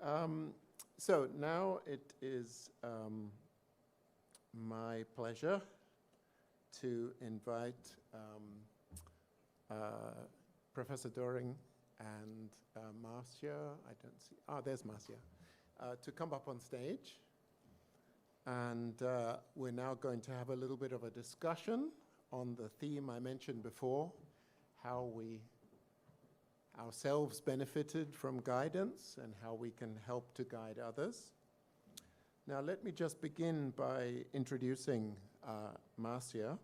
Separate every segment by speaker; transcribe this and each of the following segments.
Speaker 1: So now it is my pleasure to invite Professor Döring and Marcia, I don't see, there's Marcia, to come up on stage. And we're now going to have a little bit of a discussion on the theme I mentioned before, how we ourselves benefited from guidance and how we can help to guide others. Now let me just begin by introducing Marcia.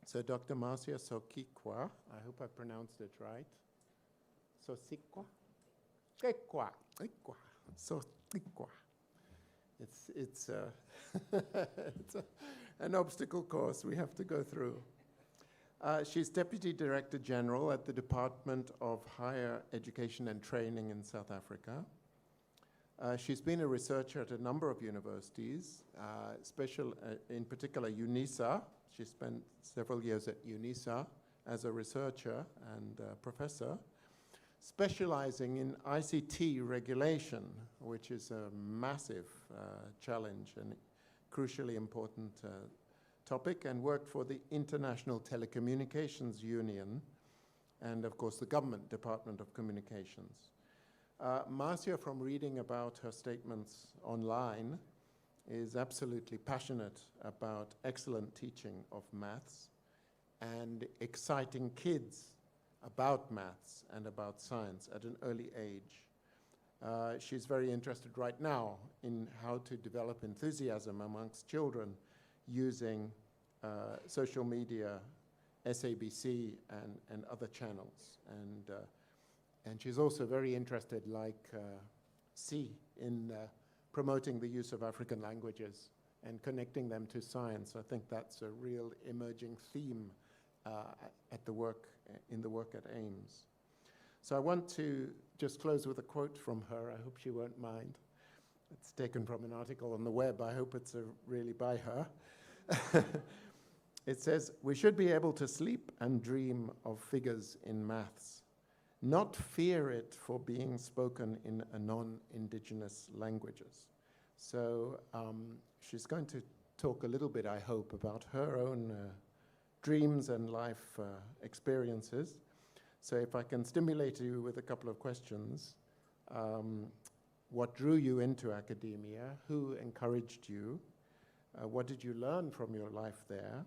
Speaker 1: So Dr. Marcia Socikwa, I hope I pronounced it right. Socikwa? Socikwa. It's an obstacle course we have to go through. She's Deputy Director General at the Department of Higher Education and Training in South Africa. She's been a researcher at a number of universities, in particular UNISA. She spent several years at UNISA as a researcher and professor, specializing in ICT regulation, which is a massive challenge and crucially important topic, and worked for the International Telecommunications Union and, of course, the Government Department of Communications. Marcia, from reading about her statements online, is absolutely passionate about excellent teaching of maths and exciting kids about maths and about science at an early age. She's very interested right now in how to develop enthusiasm amongst children using social media, SABC, and other channels. And she's also very interested, like C, in promoting the use of African languages and connecting them to science. I think that's a real emerging theme in the work at AIMS. So I want to just close with a quote from her. I hope she won't mind. It's taken from an article on the web. I hope it's really by her. It says, "We should be able to sleep and dream of figures in maths, not fear it for being spoken in a non-indigenous languages." So she's going to talk a little bit, I hope, about her own dreams and life experiences. So if I can stimulate you with a couple of questions, what drew you into academia? Who encouraged you? What did you learn from your life there?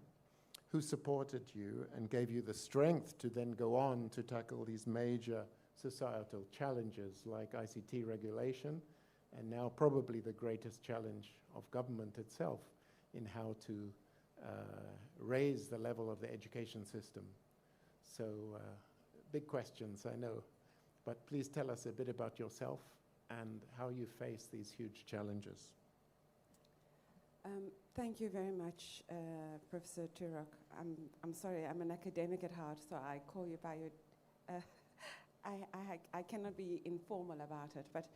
Speaker 1: Who supported you and gave you the strength to then go on to tackle these major societal challenges like ICT regulation, and now probably the greatest challenge of government itself in how to raise the level of the education system? So big questions, I know, but please tell us a bit about yourself and how you face these huge challenges.
Speaker 2: Thank you very much, Professor Turok. I'm sorry, I'm an academic at heart, so I call you by your... I cannot be informal about it, but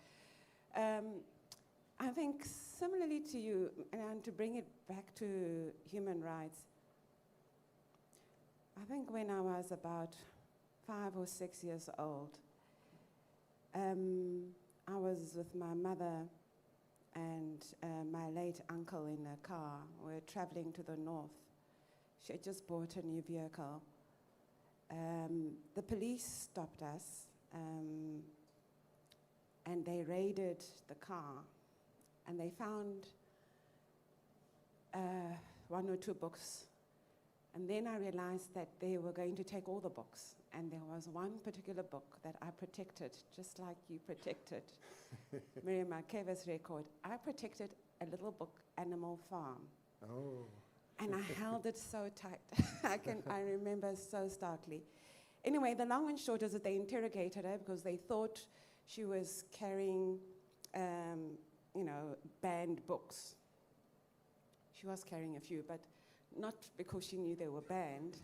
Speaker 2: I think similarly to you, and to bring it back to human rights, I think when I was about 5 or 6 years old, I was with my mother and my late uncle in a car. We were traveling to the north. She had just bought a new vehicle. The police stopped us and they raided the car, and they found 1 or 2 books. And then I realized that they were going to take all the books. And there was one particular book that I protected, just like you protected Miriam Makeva's record. I protected a little book, Animal Farm.
Speaker 1: Oh.
Speaker 2: And I held it so tight. I remember so starkly. Anyway, the long and short is that they interrogated her because they thought she was carrying, banned books. She was carrying a few, but not because she knew they were banned.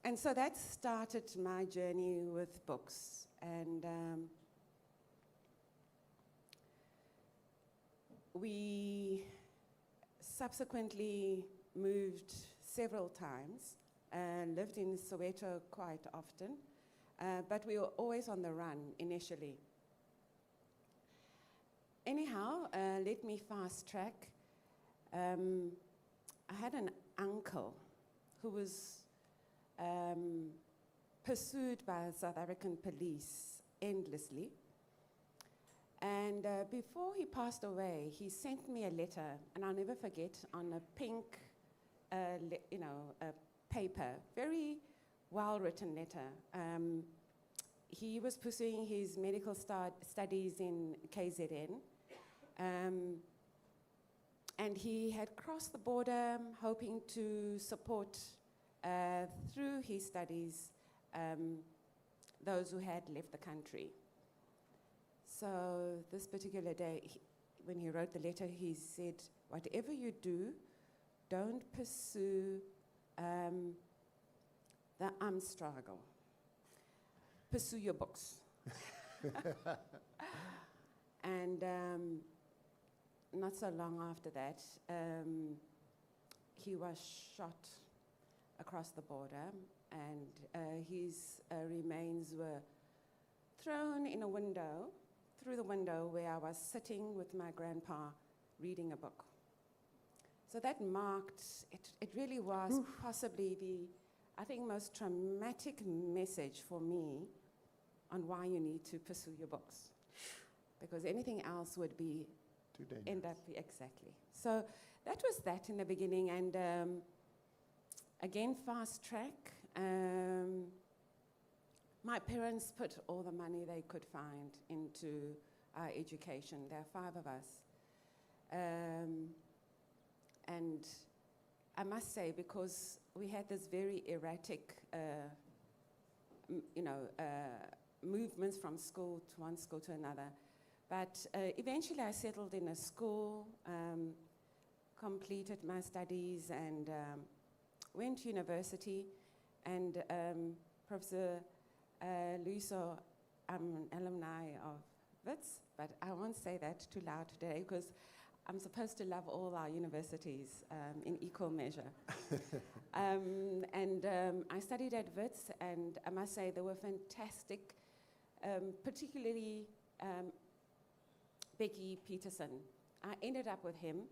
Speaker 2: And so that started my journey with books. And we subsequently moved several times, lived in Soweto quite often, but we were always on the run initially. anyhow, let me fast track. I had an uncle who was pursued by South African police endlessly. And before he passed away, he sent me a letter, and I'll never forget, on a pink, paper, very well-written letter. He was pursuing his medical studies in KZN, and he had crossed the border hoping to support, through his studies, those who had left the country. So this particular day, when he wrote the letter, he said, whatever you do, don't pursue the armed struggle. Pursue your books. And not so long after that, he was shot across the border, and his remains were thrown in a window, through the window where I was sitting with my grandpa reading a book. So that marked, it really was possibly the, I think, most traumatic message for me on why you need to pursue your books. Because anything else would be,
Speaker 1: too dangerous.
Speaker 2: end up, exactly. So that was that in the beginning, and again, fast track. My parents put all the money they could find into our education. There are 5 of us. And I must say, because we had this very erratic, movements from school to one school to another. But eventually I settled in a school, completed my studies, and went to university. And Professor Luiso, I'm an alumni of WITS, but I won't say that too loud today because I'm supposed to love all our universities in equal measure. I studied at WITS, and I must say they were fantastic, particularly Becky Peterson. I ended up with him.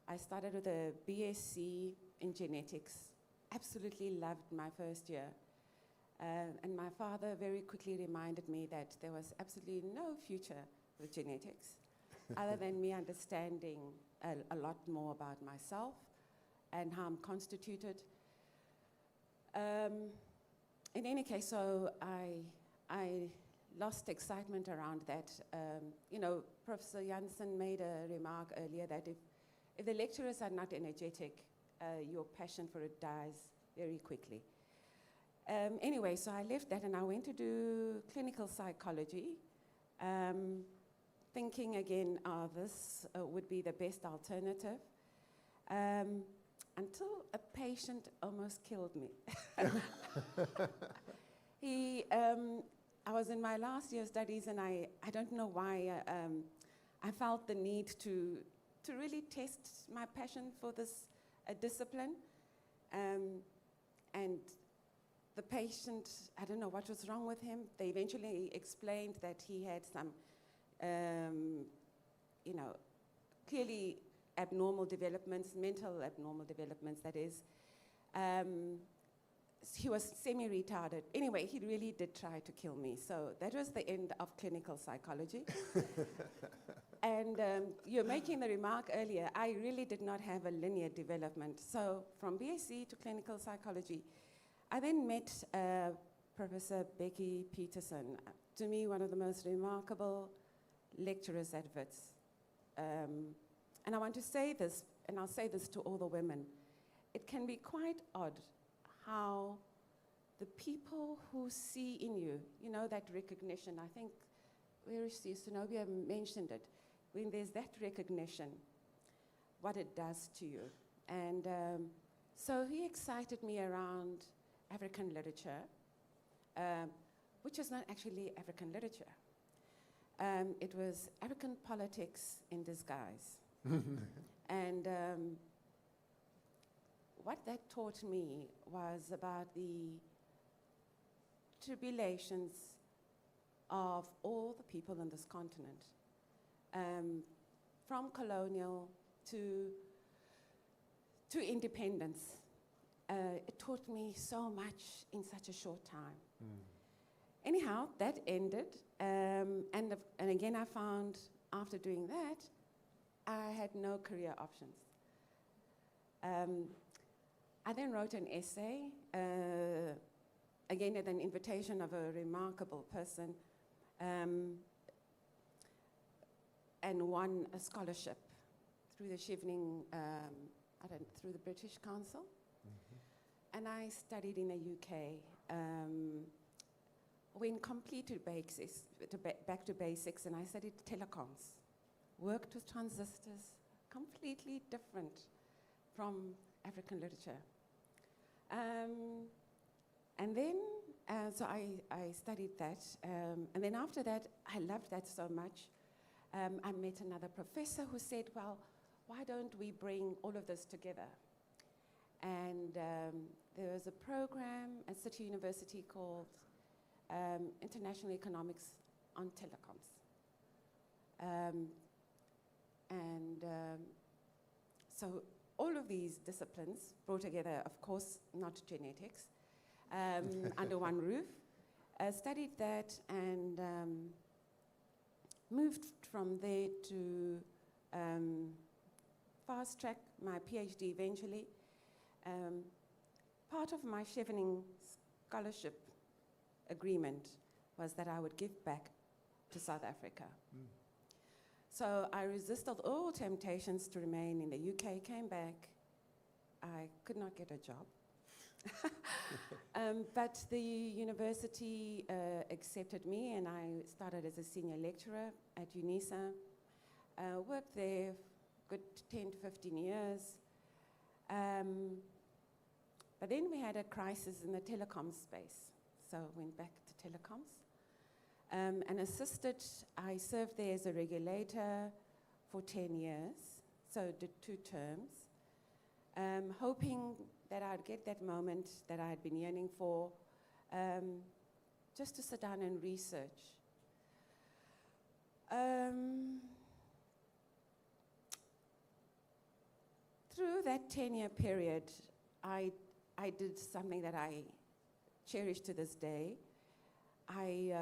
Speaker 2: I started with a BSc in genetics. Absolutely loved my first year. And my father very quickly reminded me that there was absolutely no future with genetics other than me understanding a lot more about myself and how I'm constituted. In any case, so I lost excitement around that. Professor Jansen made a remark earlier that if the lecturers are not energetic, your passion for it dies very quickly. Anyway, so I left that and I went to do clinical psychology, thinking again, this would be the best alternative, until a patient almost killed me. I was in my last year of studies, and I don't know why I felt the need to really test my passion for this discipline. And the patient, I don't know what was wrong with him. They eventually explained that he had some, clearly abnormal developments, mental abnormal developments, that is. He was semi-retarded. Anyway, he really did try to kill me. So that was the end of clinical psychology. And you're making the remark earlier, I really did not have a linear development. So from BSc to clinical psychology, I then met Professor Becky Peterson, to me one of the most remarkable lecturers at WITS. And I want to say this, and I'll say this to all the women, it can be quite odd how the people who see in you, that recognition, I think, where is Zenobia mentioned it, when there's that recognition, what it does to you. And so he excited me around African literature, which is not actually African literature. It was African politics in disguise. And what that taught me was about the tribulations of all the people on this continent. from colonial to independence. It taught me so much in such a short time. Anyhow, that ended, and again I found after doing that, I had no career options. I then wrote an essay, again at an invitation of a remarkable person, and won a scholarship through the Chevening, through the British Council. And I studied in the UK. Went complete to basics, back to basics, and I studied telecoms. Worked with transistors, completely different from African literature. And then, so I studied that. And then after that, I loved that so much. I met another professor who said, well, why don't we bring all of this together? And there was a program at City University called International Economics on Telecoms. So all of these disciplines brought together, of course, not genetics, under one roof. Studied that and moved from there to fast track my PhD eventually. Part of my Chevening scholarship agreement was that I would give back to South Africa. So I resisted all temptations to remain in the UK, came back. I could not get a job. But the university accepted me, and I started as a senior lecturer at UNISA. Worked there good 10 to 15 years. But then we had a crisis in the telecom space, so went back to telecoms. And I served there as a regulator for 10 years, so did 2 terms, hoping that I'd get that moment that I had been yearning for, just to sit down and research. Through that 10-year period, I did something that I cherish to this day. I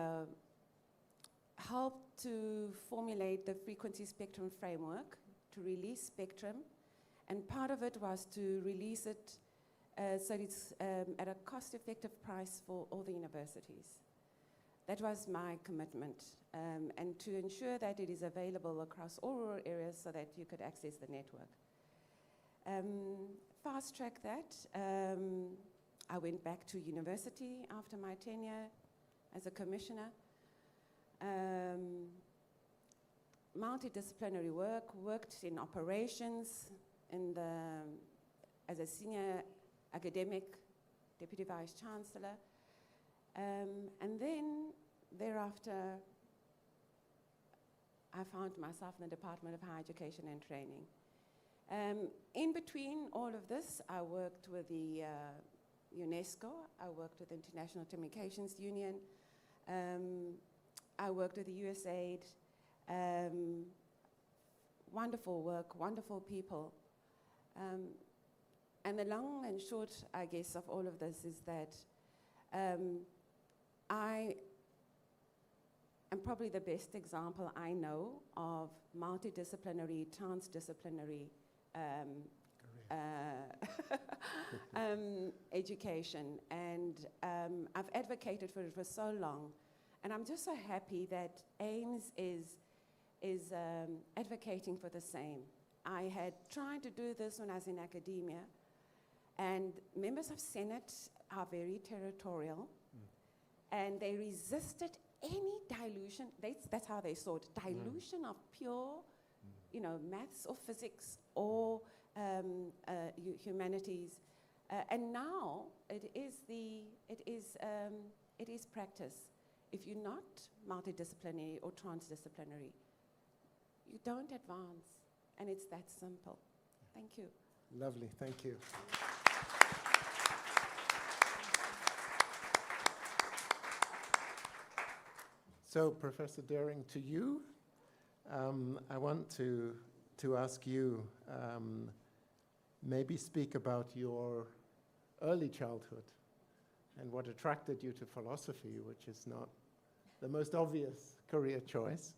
Speaker 2: helped to formulate the frequency spectrum framework to release spectrum, and part of it was to release it so it's at a cost-effective price for all the universities. That was my commitment, and to ensure that it is available across all rural areas so that you could access the network. Fast track that. I went back to university after my tenure as a commissioner. Multidisciplinary work, worked in operations as a senior academic, deputy vice chancellor. And then thereafter, I found myself in the Department of Higher Education and Training. In between all of this, I worked with the UNESCO, I worked with the International Telecommunications Union, I worked with the USAID. Wonderful work, wonderful people. And the long and short, I guess, of all of this is that I am probably the best example I know of multidisciplinary, transdisciplinary education, and I've advocated for it for so long, and I'm just so happy that AIMS is advocating for the same. I had tried to do this when I was in academia, and members of Senate are very territorial, and they resisted any dilution. That's how they saw it, dilution of pure, maths or physics or humanities, and now it is practice. If you're not multidisciplinary or transdisciplinary, you don't advance, and it's that simple. Thank you.
Speaker 1: Lovely, thank you. So, Professor Döring, to you, I want to ask you, maybe speak about your early childhood and what attracted you to philosophy, which is not the most obvious career choice,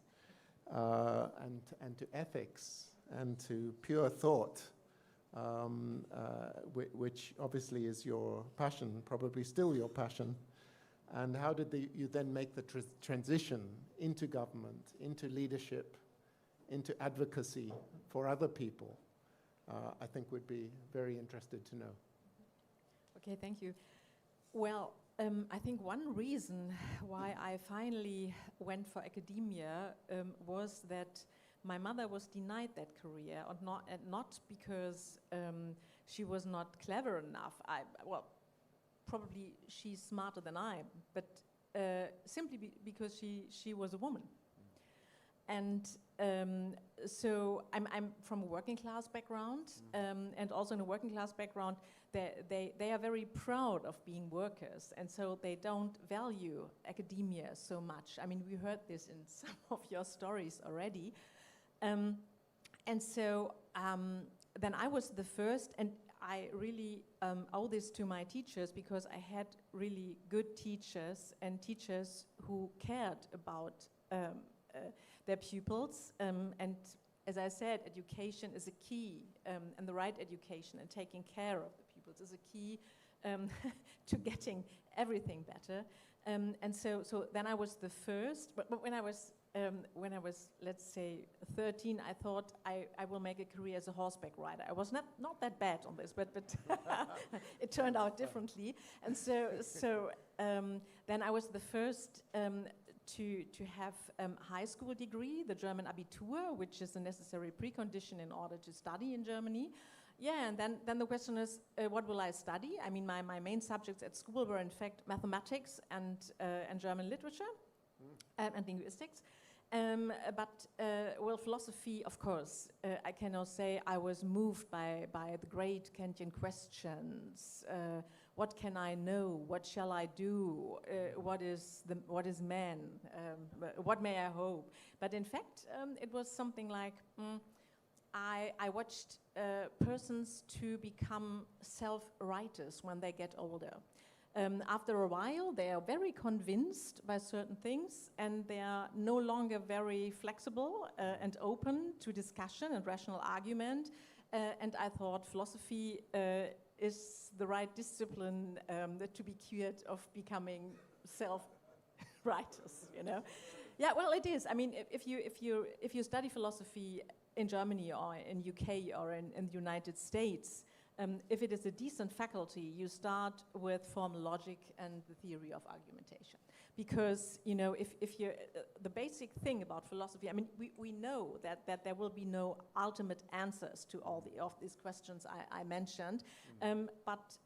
Speaker 1: and to ethics and to pure thought, which obviously is your passion, probably still your passion. And how did you then make the transition into government, into leadership, into advocacy for other people? I think would be very interested to know.
Speaker 3: Okay, thank you. Well, I think one reason why I finally went for academia was that my mother was denied that career, and not because she was not clever enough. Well, probably she's smarter than I, but simply because she was a woman. And so I'm from a working class background, and also in a working class background, they are very proud of being workers, and so they don't value academia so much. I mean, we heard this in some of your stories already. And so then I was the first, and I really owe this to my teachers, because I had really good teachers and teachers who cared about their pupils. And as I said, education is a key, and the right education and taking care of the pupils is a key to getting everything better. And so then I was the first, but when I was, let's say, 13, I thought I will make a career as a horseback rider. I was not that bad on this, but it turned out differently. And so then I was the first to have high school degree, the German Abitur, which is a necessary precondition in order to study in Germany. Yeah, and then the question is, what will I study? I mean, my main subjects at school were, in fact, mathematics and German literature and linguistics. But philosophy, of course, I cannot say I was moved by the great Kantian questions. What can I know? What shall I do? What is man? What may I hope? But in fact, it was something like I watched persons to become self-writers when they get older. After a while, they are very convinced by certain things, and they are no longer very flexible and open to discussion and rational argument. And I thought philosophy is the right discipline to be cured of becoming self-writers. You know, yeah. Well, it is. I mean, if you study philosophy in Germany or in UK or in the United States. If it is a decent faculty, you start with formal logic and the theory of argumentation. Because, you know, if you're, the basic thing about philosophy, I mean, we know that there will be no ultimate answers to all of these questions I mentioned. But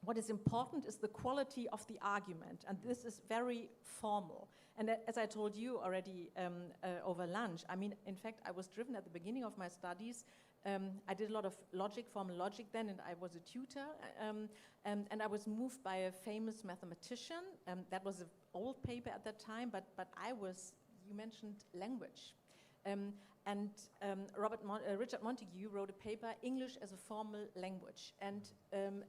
Speaker 3: what is important is the quality of the argument, and this is very formal. And as I told you already over lunch, I mean, in fact, I was driven at the beginning of my studies. I did a lot of formal logic then, and I was a tutor, and I was moved by a famous mathematician. That was an old paper at that time, but you mentioned language. Richard Montague wrote a paper, English as a Formal Language. And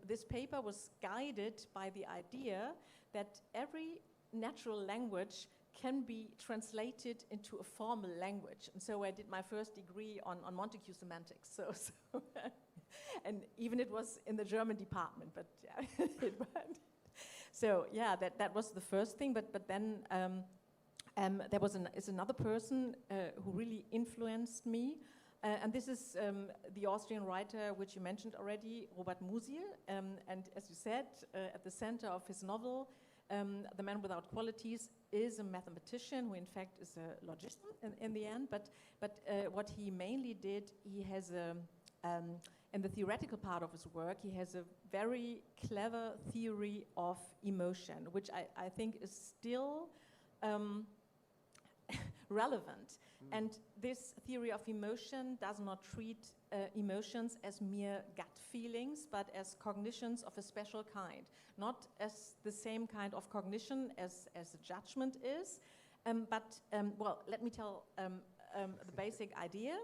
Speaker 3: this paper was guided by the idea that every natural language can be translated into a formal language. And so I did my first degree on Montague semantics. So and even it was in the German department, but yeah, it went. So yeah, that was the first thing. But then there was another person who really influenced me, and this is the Austrian writer which you mentioned already, Robert Musil. And as you said, at the center of his novel, The Man Without Qualities, is a mathematician who in fact is a logician in the end, but what he mainly did, he has in the theoretical part of his work, he has a very clever theory of emotion, which I think is still relevant. And this theory of emotion does not treat emotions as mere gut feelings, but as cognitions of a special kind, not as the same kind of cognition as a judgment is. Well, let me tell the basic idea.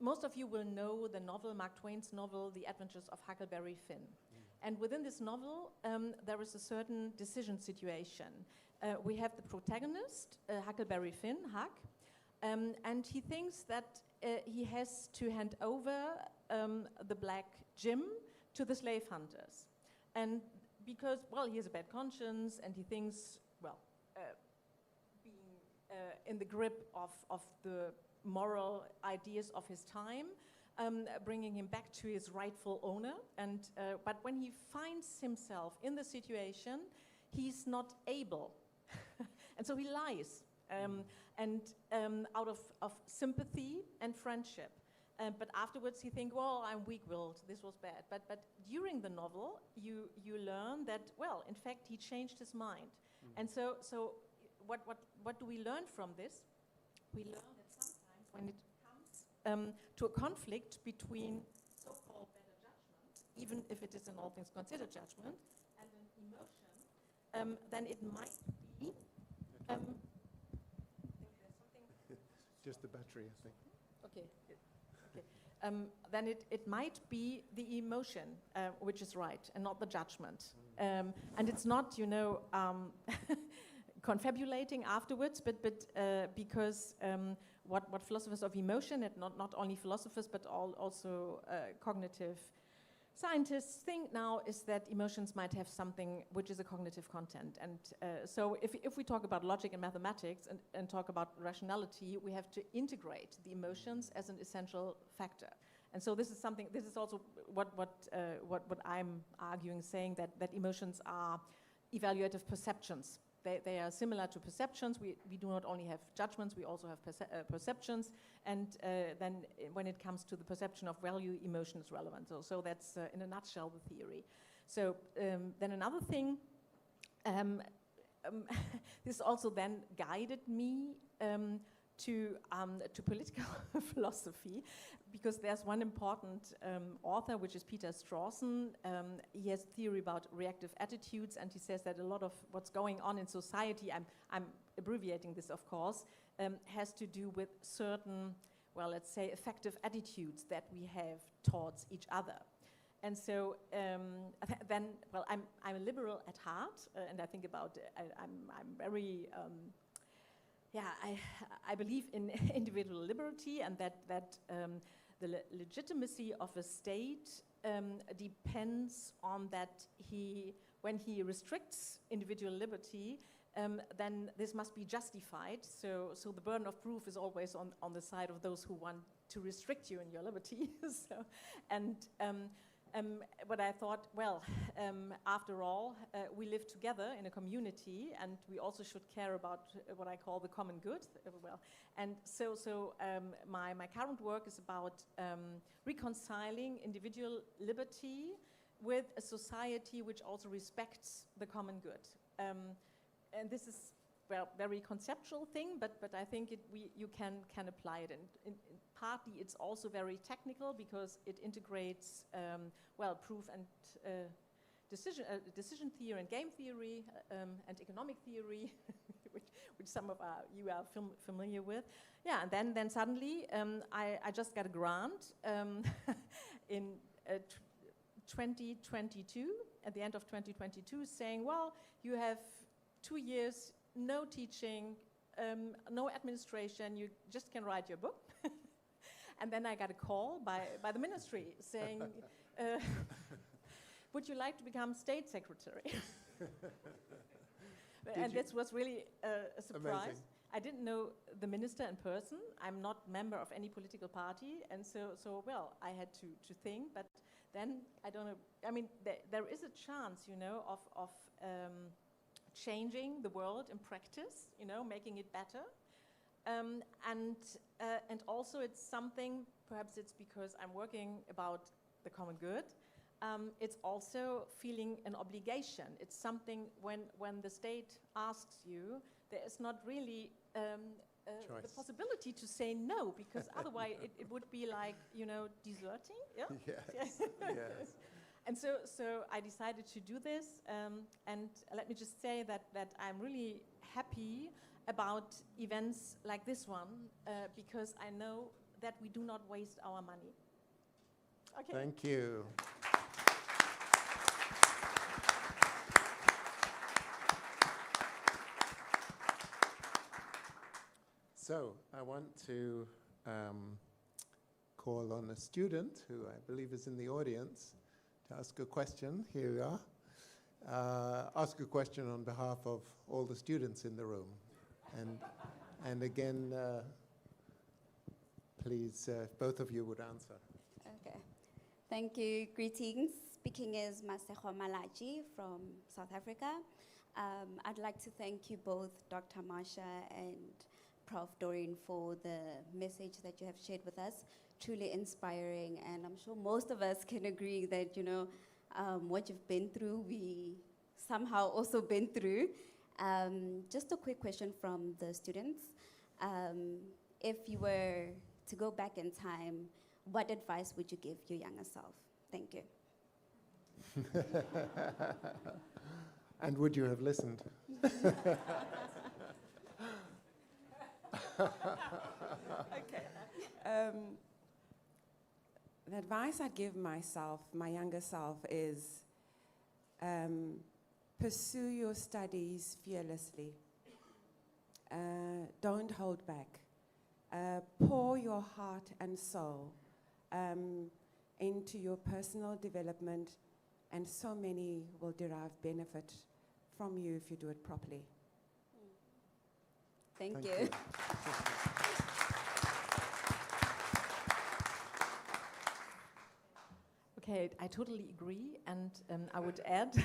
Speaker 3: Most of you will know the novel, Mark Twain's novel, The Adventures of Huckleberry Finn. And within this novel, there is a certain decision situation. We have the protagonist, Huckleberry Finn, Huck, and he thinks that he has to hand over the black Jim to the slave hunters. And because, well, he has a bad conscience, and he thinks, well, being in the grip of the moral ideas of his time, bringing him back to his rightful owner. And but when he finds himself in the situation, he's not able, and so he lies, and out of sympathy and friendship. But afterwards, he thinks, well, I'm weak-willed. This was bad. But during the novel, you learn that, well, in fact, he changed his mind. And so what do we learn from this? We learn that sometimes when it comes to a conflict between so-called better judgment, even if it is in all things considered judgment, and an emotion, then it might be. I think there's something.
Speaker 1: Just the battery, I think.
Speaker 3: Okay. Then it might be the emotion which is right and not the judgment. And it's not, confabulating afterwards, but because what philosophers of emotion, and not only philosophers, but also cognitive scientists think now is that emotions might have something which is a cognitive content. And so if we talk about logic and mathematics and talk about rationality, we have to integrate the emotions as an essential factor. And so this is also what I'm arguing, saying that emotions are evaluative perceptions. They are similar to perceptions. We do not only have judgments, we also have perceptions. And then when it comes to the perception of value, emotion is relevant. So that's, in a nutshell, the theory. So then another thing, this also then guided me to political philosophy, because there's one important author, which is Peter Strawson. He has theory about reactive attitudes, and he says that a lot of what's going on in society, I'm abbreviating this, of course, has to do with certain, well, let's say, effective attitudes that we have towards each other. And so then, well, I'm a liberal at heart, and I think about, I'm very, I believe in individual liberty, and that the legitimacy of a state depends on that when he restricts individual liberty, then this must be justified. So the burden of proof is always on the side of those who want to restrict you in your liberty. But I thought, well, after all, we live together in a community, and we also should care about what I call the common good. And so my current work is about reconciling individual liberty with a society which also respects the common good. And this is, well, very conceptual thing, but I think you can apply it. And partly it's also very technical, because it integrates, proof and decision theory and game theory and economic theory, which some of you are familiar with. Yeah, and then suddenly I just got a grant in 2022, at the end of 2022, saying, well, you have 2 years, no teaching, no administration, you just can write your book. And then I got a call by the ministry saying, would you like to become state secretary? And this was really a surprise.
Speaker 1: Amazing.
Speaker 3: I didn't know the minister in person. I'm not member of any political party. And so well, I had to think. But then, I don't know, I mean, there is a chance, of changing the world in practice, making it better. And also it's something, perhaps it's because I'm working about the common good, it's also feeling an obligation. It's something when the state asks you, there is not really the possibility to say no, because otherwise it would be like, deserting. Yeah?
Speaker 1: Yes. Yes.
Speaker 3: And so I decided to do this, and let me just say that I'm really happy about events like this one because I know that we do not waste our money. Okay.
Speaker 1: Thank you. So I want to call on a student who I believe is in the audience to ask a question. Here we are. Ask a question on behalf of all the students in the room. And again, please, if both of you would answer.
Speaker 4: Okay. Thank you. Greetings. Speaking is Siyakhula from South Africa. I'd like to thank you both, Dr. Marcia and Prof. Döring, for the message that you have shared with us. Truly inspiring, and I'm sure most of us can agree that, you know, what you've been through, we somehow also been through. Just a quick question from the students. If you were to go back in time, what advice would you give your younger self? Thank you.
Speaker 1: And would you have listened?
Speaker 2: Okay. The advice I'd give myself, my younger self, is pursue your studies fearlessly. Don't hold back. Pour your heart and soul into your personal development, and so many will derive benefit from you if you do it properly.
Speaker 4: Thank you.
Speaker 3: Okay, I totally agree, and I would add,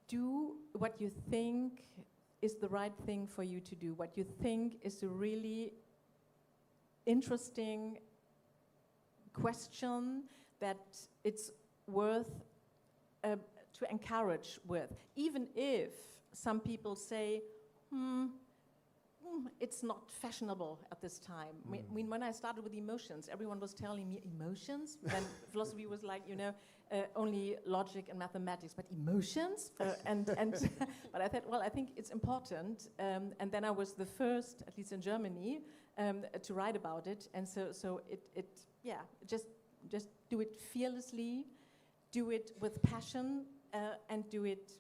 Speaker 3: do what you think is the right thing for you to do, what you think is a really interesting question that it's worth to encourage with, even if some people say, it's not fashionable at this time. I mean, when I started with emotions, everyone was telling me emotions. Then philosophy was like, you know, only logic and mathematics, but emotions. But I thought, well, I think it's important. And then I was the first, at least in Germany, to write about it. And so just do it fearlessly, do it with passion, and do it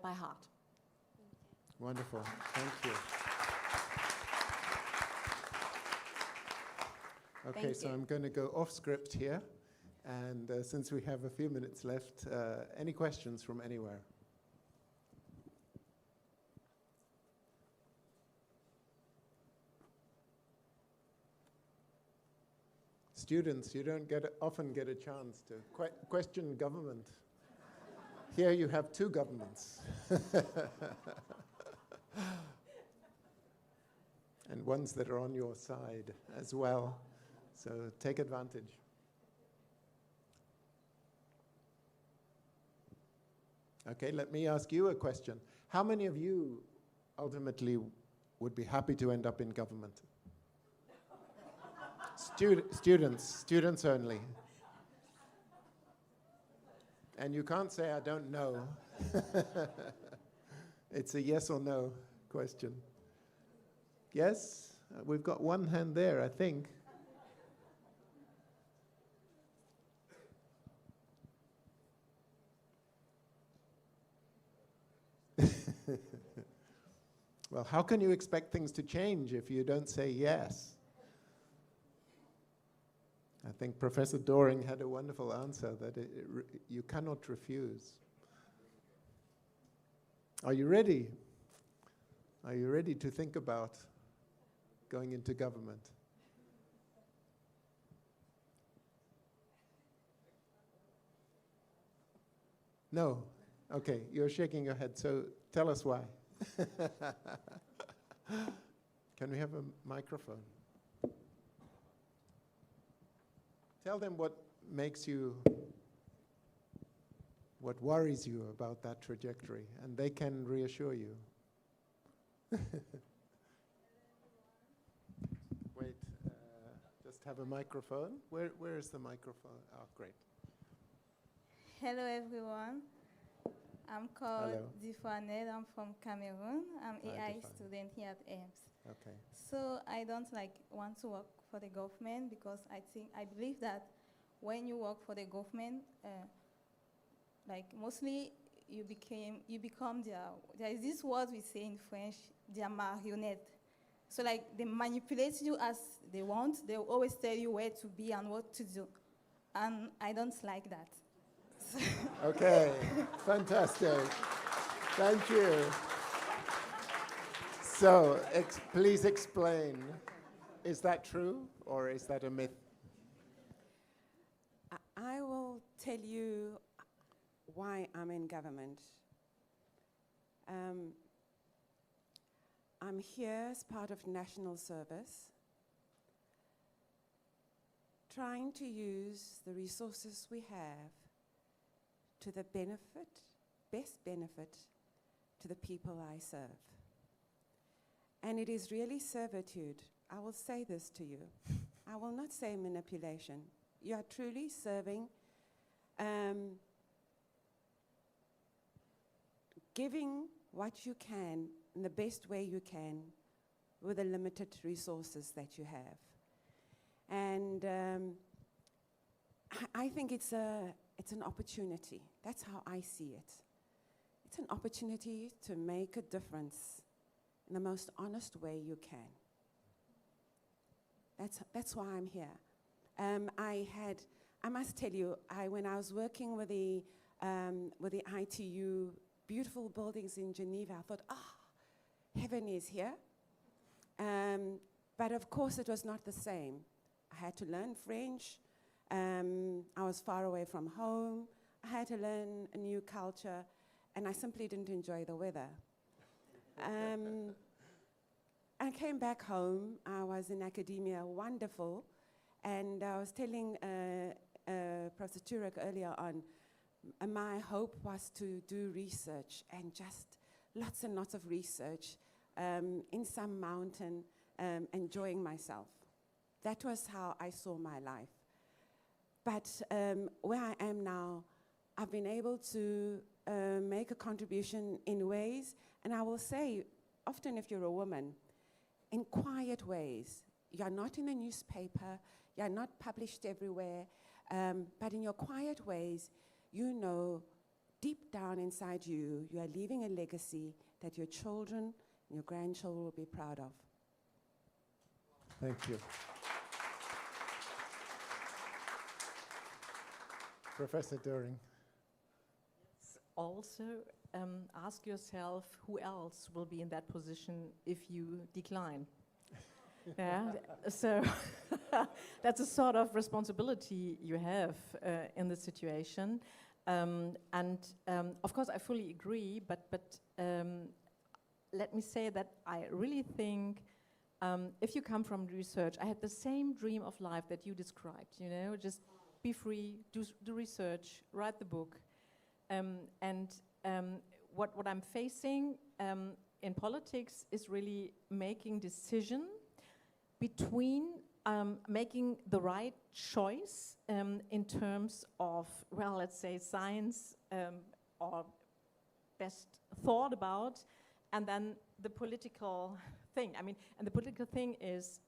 Speaker 3: by heart.
Speaker 1: Wonderful. Thank you. Okay,
Speaker 4: Thank
Speaker 1: so
Speaker 4: you.
Speaker 1: I'm going to go off script here. And since we have a few minutes left, any questions from anywhere? Students, you don't often get a chance to question government. Here you have two governments. And ones that are on your side as well. So take advantage. Okay, let me ask you a question. How many of you ultimately would be happy to end up in government? Students only. And you can't say, I don't know. It's a yes or no question. Yes? We've got one hand there, I think. Well, how can you expect things to change if you don't say yes? I think Professor Döring had a wonderful answer that you cannot refuse. Are you ready? Are you ready to think about going into government? No? Okay, you're shaking your head, so tell us why. Can we have a microphone? Tell them what makes you, what worries you about that trajectory, and they can reassure you. Wait, just have a microphone. Where is the microphone? Oh, great.
Speaker 5: Hello, everyone. I'm called
Speaker 1: Hello.
Speaker 5: Difuanel. I'm from Cameroon. I'm
Speaker 1: Hi,
Speaker 5: AI
Speaker 1: Difuanel.
Speaker 5: student here at AIMS.
Speaker 1: Okay.
Speaker 5: So I don't want to work for the government because I believe that when you work for the government, mostly you become there is this word we say in French, their marionette. So they manipulate you as they want. They will always tell you where to be and what to do. And I don't like that.
Speaker 1: Okay, fantastic. Thank you. So, please explain, is that true or is that a myth?
Speaker 2: I will tell you why I'm in government. I'm here as part of national service, trying to use the resources we have to the best benefit to the people I serve. And it is really servitude. I will say this to you. I will not say manipulation. You are truly serving, giving what you can in the best way you can with the limited resources that you have. And I think it's an opportunity. That's how I see it. It's an opportunity to make a difference in the most honest way you can. That's why I'm here. I must tell you, when I was working with the ITU, beautiful buildings in Geneva, I thought, heaven is here. But of course, it was not the same. I had to learn French. I was far away from home. I had to learn a new culture, and I simply didn't enjoy the weather. I came back home. I was in academia, wonderful, and I was telling Professor Turek earlier on, my hope was to do research, and just lots and lots of research in some mountain, enjoying myself. That was how I saw my life. But where I am now, I've been able to make a contribution in ways, and I will say, often if you're a woman, in quiet ways. You're not in a newspaper, you're not published everywhere, but in your quiet ways, you know deep down inside you, you are leaving a legacy that your children and your grandchildren will be proud of.
Speaker 1: Thank you. Professor Döring.
Speaker 3: Also, ask yourself who else will be in that position if you decline. Yeah, so that's a sort of responsibility you have in the situation. Of course, I fully agree, but let me say that I really think if you come from research, I had the same dream of life that you described, you know, just be free, do research, write the book. What I'm facing in politics is really making decision between making the right choice in terms of, well, let's say science or best thought about, and then the political thing. I mean, and the political thing is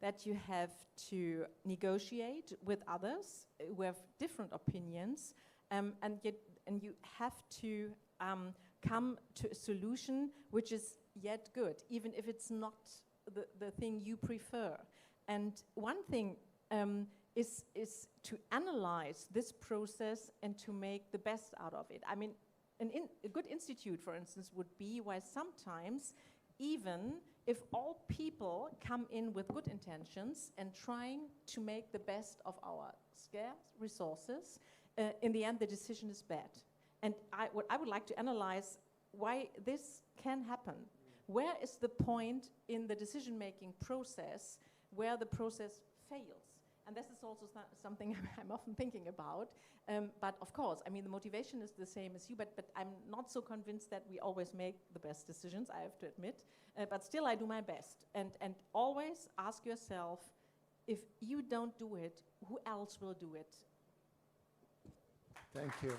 Speaker 3: that you have to negotiate with others who have different opinions, and you have to come to a solution which is yet good, even if it's not the thing you prefer. And one thing is to analyze this process and to make the best out of it. I mean, a good institute, for instance, would be why sometimes, even if all people come in with good intentions and trying to make the best of our scarce resources, in the end the decision is bad. And what I would like to analyze why this can happen. Where is the point in the decision-making process where the process fails? And this is also something I'm often thinking about. But of course, I mean, the motivation is the same as you, but I'm not so convinced that we always make the best decisions, I have to admit. But still, I do my best. And always ask yourself, if you don't do it, who else will do it?
Speaker 1: Thank you.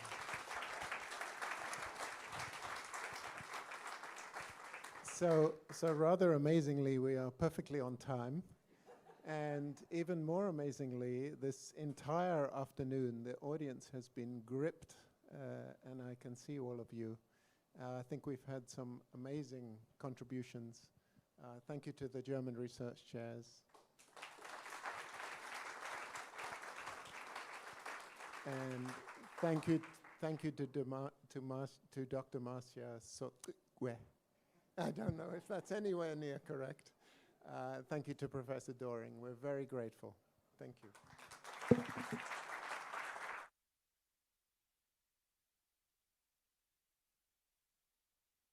Speaker 1: So rather amazingly, we are perfectly on time. And even more amazingly, this entire afternoon, the audience has been gripped, and I can see all of you. I think we've had some amazing contributions. Thank you to the German research chairs. And thank you to Dr. Marcia Socikwa. I don't know if that's anywhere near correct. Thank you to Professor Döring. We're very grateful. Thank you.